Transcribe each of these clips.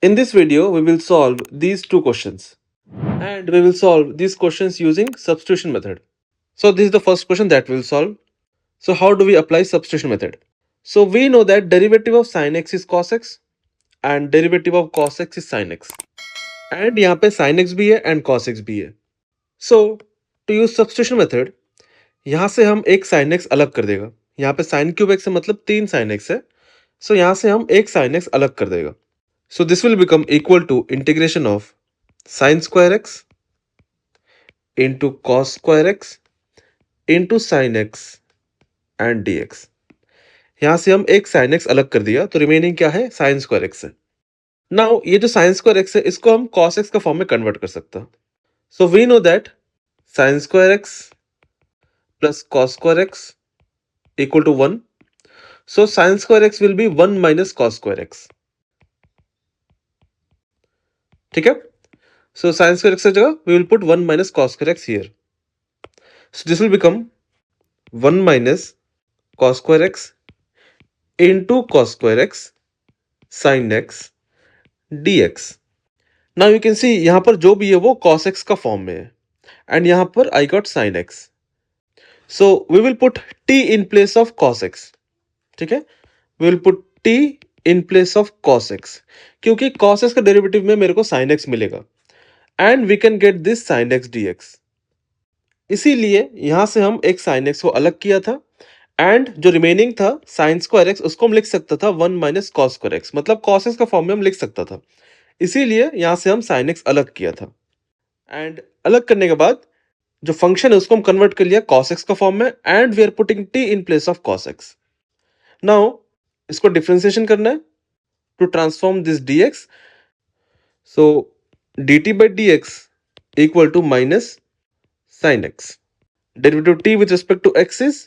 In this video, we will solve these two questions. And we will solve these questions using substitution method. So this is the first question that we will solve. So how do we apply substitution method? So we know that derivative of sin x is cos x and derivative of cos x is sin x. And यहाँ पे sin x भी है and cos x भी है. So to use substitution method, यहाँ से हम एक sin x अलग कर देगा. यहाँ पे sin cube x है मतलब 3 sin x है. So यहाँ से हम एक sin x अलग कर देगा. So this will become equal to integration of sin square x into cos square x into sin x and dx. यहाँ से हम एक sin x अलग कर दिया तो रिमेनिंग क्या है sin square x है. नाउ ये जो sin square x है इसको हम cos x का फॉर्म में कन्वर्ट कर सकते हैं. So we know that sin square x plus cos square x equal to 1. So sin square x will be 1 minus cos square x. ठीक है. So sin square x की जगह we will put 1 minus cos square x here. So this will become 1 minus cos square x into cos square x sin x dx. Now you can see यहाँ पर जो भी है वो cos x का form में है and यहाँ पर I got sin x. So we will put t in place of cos x. ठीक है. We will put t in place of cos x क्योंकि cos x का डेरिवेटिव में मेरे को sin x मिलेगा and we can get this sin x dx. इसीलिए यहां से हम एक sin x को अलग किया था एंड जो रिमेनिंग था sin स्क्वायर x उसको हम लिख सकता था 1 माइनस cos स्क्वायर x मतलब cos x का फॉर्म में हम लिख सकता था. इसीलिए यहां से हम sin x अलग किया था एंड अलग करने के बाद जो फंक्शन है उसको हम कन्वर्ट कर लिया cos x का फॉर्म में and we are putting t in place of cos x. Now इसको डिफरेंशिएशन करना है to transform this dx. So dt by dx equal to minus sin x. Derivative t with respect to x is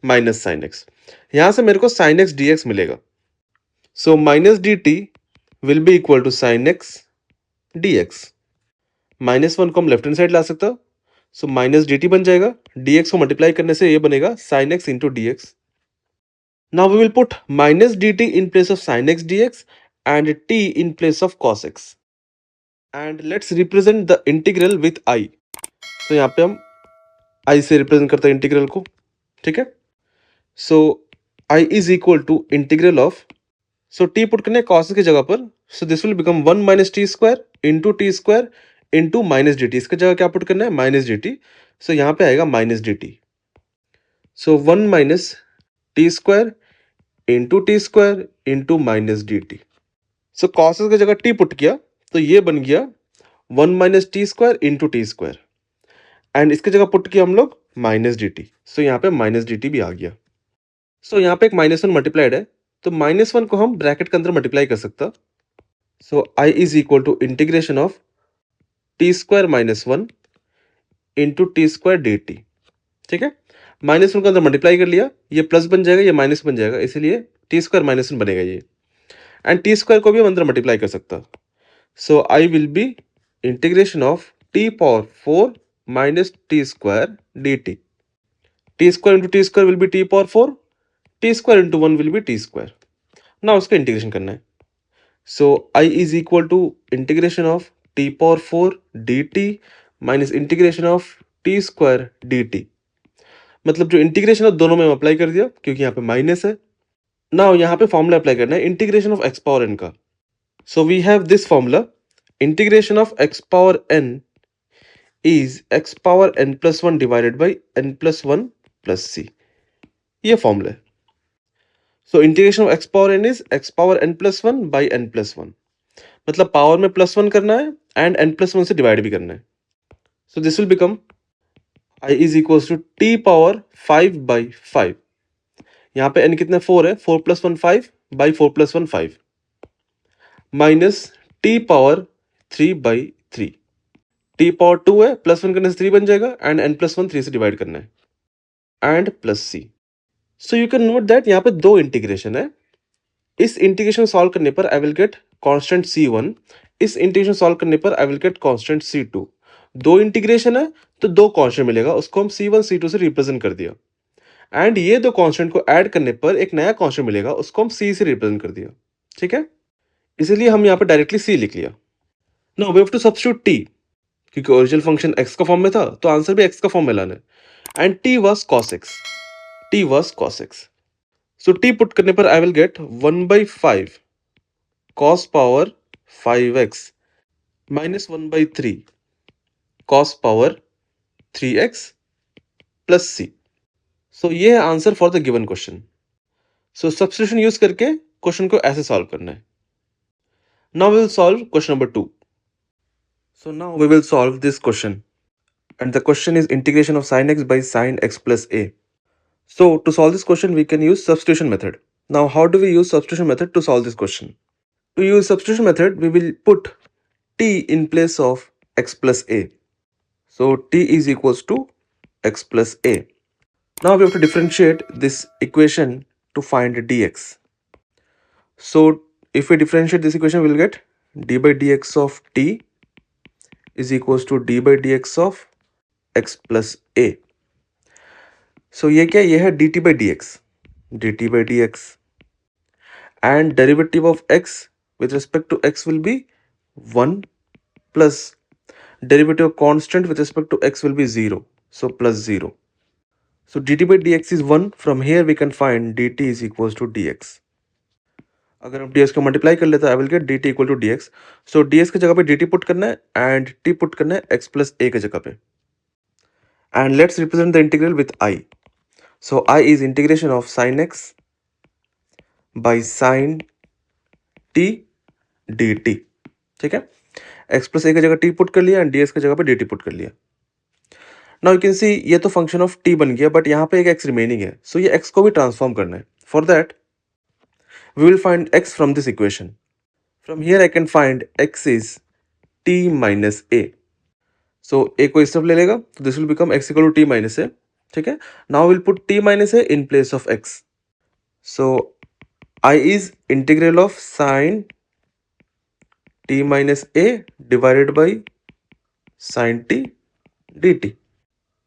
minus sin x. यहां से मेरे को sin x dx मिलेगा. So minus dt will be equal to sin x dx. Minus 1 को हम left hand side ला सकता. सो minus dt बन जाएगा. dx को मल्टीप्लाई करने से ये बनेगा sin x into dx. Now we will put minus dt in place of sin x dx and t in place of cos x. And let's represent the integral with i. तो यहाँ पे हम i से represent करते हैं integral को. ठीक है. So i is equal to integral of. So t put करने cos की जगह पर. So this will become 1 minus t square into t square into minus d t. इसकी जगह क्या पुट करना है माइनस डी टी. सो यहाँ पे आएगा माइनस डी टी. सो 1 minus t square into t square into minus d T. So cos की जगह t पुट किया तो ये बन गया 1 minus t square into t square and इसकी जगह पुट किया हम लोग माइनस डी टी. सो यहाँ पे माइनस डी टी भी आ गया. सो यहाँ पे एक माइनस 1 मल्टीप्लाइड है तो माइनस 1 को हम ब्रैकेट के अंदर मल्टीप्लाई कर सकता. So i is equal to integration of t square minus 1 into t square d t. ठीक है. माइनस 1 के अंदर मल्टीप्लाई कर लिया. ये प्लस बन जाएगा ये माइनस बन जाएगा इसलिए टी स्क्वायर माइनस 1 बनेगा ये एंड टी स्क्वायर को भी हम अंदर मल्टीप्लाई कर सकता. So I will be integration of t power 4 minus t square d t. T square into t square will be t power 4. T square into 1 will be t square. ना उसका integration करना है. So I is equal to integration of t power 4 d t minus integration of t square d t. मतलब जो integration है दोनों में apply कर दिया क्योंकि यहाँ पे माइनस है. नाउ यहाँ पे फॉर्मूला अप्लाई करना है integration of x power n का. So we have this formula integration of x power n is x power n plus 1 divided by n plus 1 plus c. ये फॉर्मूला है. So integration of x power n is x power n plus 1 by n plus 1. मतलब power में plus 1 करना है and N plus 1 से divide भी करना है. So this will become i is equal to t power 5 by 5. यहाँ पे n कितने 4 है 4 plus 1 5 by 4 plus 1 5 minus t power 3 by 3. T power 2 है प्लस 1 करने से 3 बन जाएगा एंड n प्लस 1 3 से डिवाइड करना है and plus c. So you can note that यहाँ पे दो इंटीग्रेशन है. इस इंटीग्रेशन सॉल्व करने पर I will gate constant c1. इस इंटीग्रेशन सॉल्व करने पर I will gate constant c2. दो इंटीग्रेशन है तो दो कांस्टेंट मिलेगा उसको हम c1 c2 से रिप्रेजेंट कर दिया एंड ये दो कांस्टेंट को ऐड करने पर एक नया कांस्टेंट मिलेगा उसको हम c से रिप्रेजेंट कर दिया. ठीक है. इसलिए हम यहाँ पे डायरेक्टली c लिख लिया। Now we have to substitute t, क्योंकि ओरिजिनल फंक्शन x का फॉर्म में था तो आंसर भी x का फॉर्म में लाना है। And t was cos x, t was cos x। So t put करने पर I will get 1/5 cos power 5x minus 1/3 cos power 3x plus c। So ये है answer for the given question. So substitution use करके question को ऐसे solve करना है। Now we will solve question number 2। So now we will solve this question and the question is integration of sin x by sin x plus a. So to solve this question we can use substitution method. Now how do we use substitution method to solve this question? To use substitution method we will put t in place of x plus a. So t is equals to x plus a. Now we have to differentiate this equation to find dx. So if we differentiate this equation we will get d by dx of t is equals to d by dx of x plus a. So ये क्या, ये है dt by dx, dt by dx, and derivative of x with respect to x will be 1 plus derivative of constant with respect to x will be 0, so plus 0. So dt by dx is 1. From here we can find dt is equals to dx. अगर हम dx को multiply कर लेते हैं I will get dt equal to dx. So dx की जगह पे dt put करना है एंड t पुट करना है x प्लस a की जगह पे. And let's represent the integral with i. So i is integration of sin x by sin t dt. ठीक है, x प्लस a की जगह t पुट कर लिया एंड ds की जगह पे dt पुट कर लिया. नाउ यू कैन सी ये तो फंक्शन ऑफ t बन गया बट यहाँ पे एक x रिमेनिंग है. सो ये x को भी ट्रांसफॉर्म करना है. For that we will find x from this equation. From here I can find x is t minus a. So a को इस तरफ ले लेगा तो this will become x equal to t minus a. ठीक है, now we'll put t minus a in place of x. So I is integral of sin t minus a divided by sin t dt.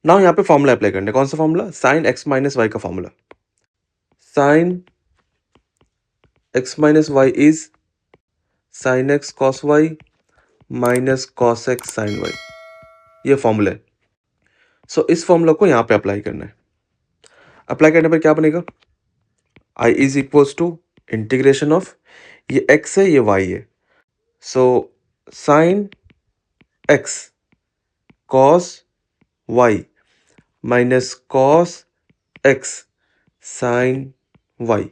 Now यहाँ पे formula apply करना है. कौन सा formula? sin x minus y का formula. sin x minus y is sin x cos y minus cos x sin y. ये formula है. सो इस फॉर्मूला को यहाँ पे अप्लाई करना है. अप्लाई करने पर क्या बनेगा? i is equals to integration of, ये x है ये y है. So sine x cos y minus cos x sin y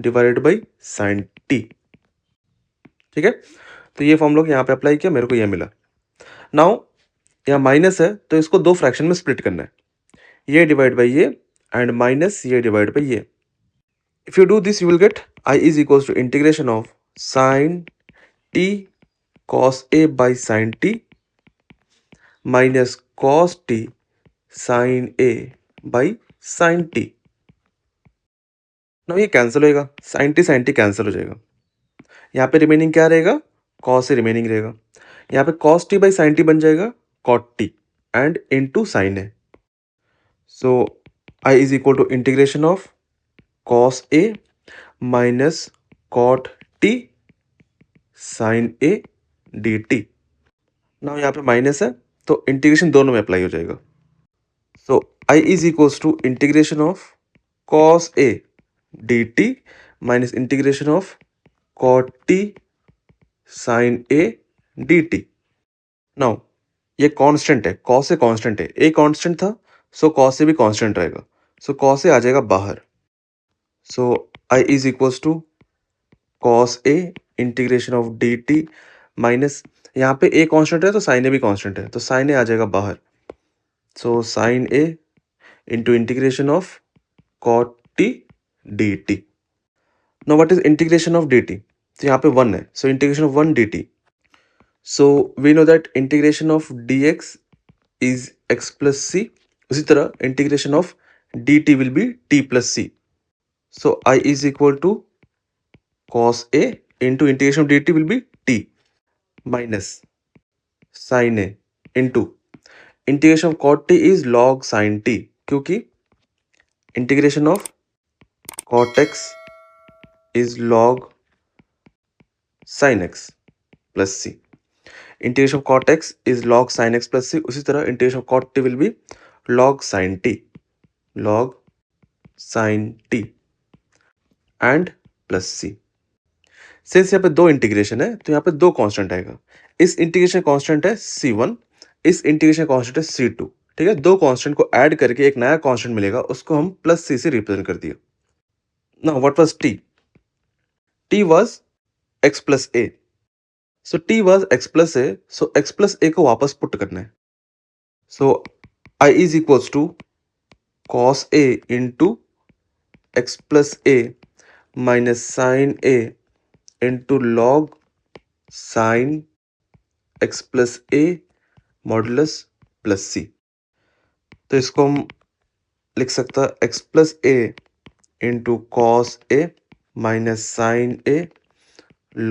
divided by sin t. ठीक है, तो ये फॉर्मूला यहाँ पे अप्लाई किया, मेरे को ये मिला. नाउ यहाँ माइनस है तो इसको दो फ्रैक्शन में स्प्लिट करना है. ये डिवाइड बाई ये एंड माइनस ये डिवाइड बाई ये. If you do this you will get i is equals to integration of sine t cos a by sine t minus cos t sin a by sine t. ना ये cancel होएगा, sign t cancel हो जाएगा. यहाँ पे remaining क्या रहेगा? cos a remaining रहेगा. यहाँ पे cos t by sine t बन जाएगा cot t and into sin a. So I is equal to integration of cos a minus cot t sin a dt. Now यहाँ पे minus है तो integration दोनों में अप्लाई हो जाएगा. So I is equals to integration of cos a dt minus integration of cot t sin a dt. Now ये constant है, cos a कांस्टेंट है, a कांस्टेंट था सो cos a भी कांस्टेंट रहेगा. सो cos a आ जाएगा बाहर. So I is equals to cos a integration of dt minus, यहाँ पे a कांस्टेंट है तो sin a भी कांस्टेंट है तो sin a आ जाएगा बाहर. So sin a into integration of cot t dt. Now what is integration of dt? तो यहाँ पे 1 है so integration of 1 dt. So we know that integration of dx is x plus c. उसी तरह integration of dt will be t plus c. So I is equal to cos a into integration of dt will be t minus sin a into integration of cot t is log sin t, क्योंकि integration of cot x is log sin x plus c. Integration of cot x is log sin x plus c. उसी तरह integration of cot t will be log sin t and plus c. Since यहाँ पे दो integration है तो यहाँ पे दो कांस्टेंट आएगा. इस इंटीग्रेशन कांस्टेंट है c1, इस इंटीग्रेशन कांस्टेंट है c2. ठीक है, दो कांस्टेंट को ऐड करके एक नया कांस्टेंट मिलेगा, उसको हम प्लस c से रिप्रेजेंट कर दिया. Now what was t? t was x plus a. So t was x plus a, so x plus a को वापस पुट करना है. So I is equals to cos a into x plus a minus sin a into log sin x plus a modulus plus c. तो इसको हम लिख सकता है x plus a into cos a minus sin a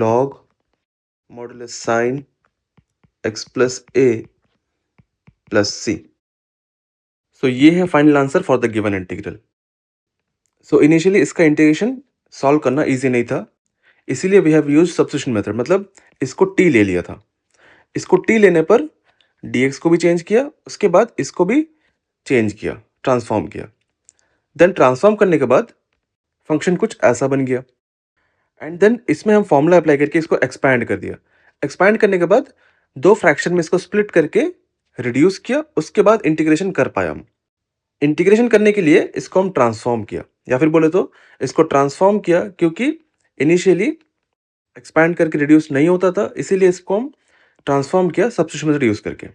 log modulus sin x plus a plus c. So ये है final answer for the given integral. So initially इसका integration solve करना इजी नहीं था, इसीलिए we have use substitution method. मतलब इसको t ले लिया था. इसको t लेने पर dx को भी चेंज किया, उसके बाद इसको भी चेंज किया, ट्रांसफॉर्म किया. देन ट्रांसफॉर्म करने के बाद फंक्शन कुछ ऐसा बन गया. एंड देन इसमें हम फॉर्मूला अप्लाई करके इसको एक्सपैंड कर दिया. एक्सपैंड करने के बाद दो फ्रैक्शन में इसको स्प्लिट करके रिड्यूस किया, उसके बाद इंटीग्रेशन कर पाया हम. इंटीग्रेशन करने के लिए इसको हम ट्रांसफॉर्म किया, या फिर बोले तो इसको ट्रांसफॉर्म किया, क्योंकि इनिशियली एक्सपैंड करके रिड्यूस नहीं होता था, इसीलिए इसको हम ट्रांसफॉर्म किया सब्स्टिट्यूशन मेथड यूज करके.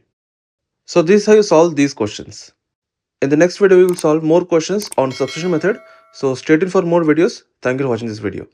So this how you solve these questions. In the next video, we will solve more questions on substitution method. So stay tuned for more videos. Thank you for watching this video.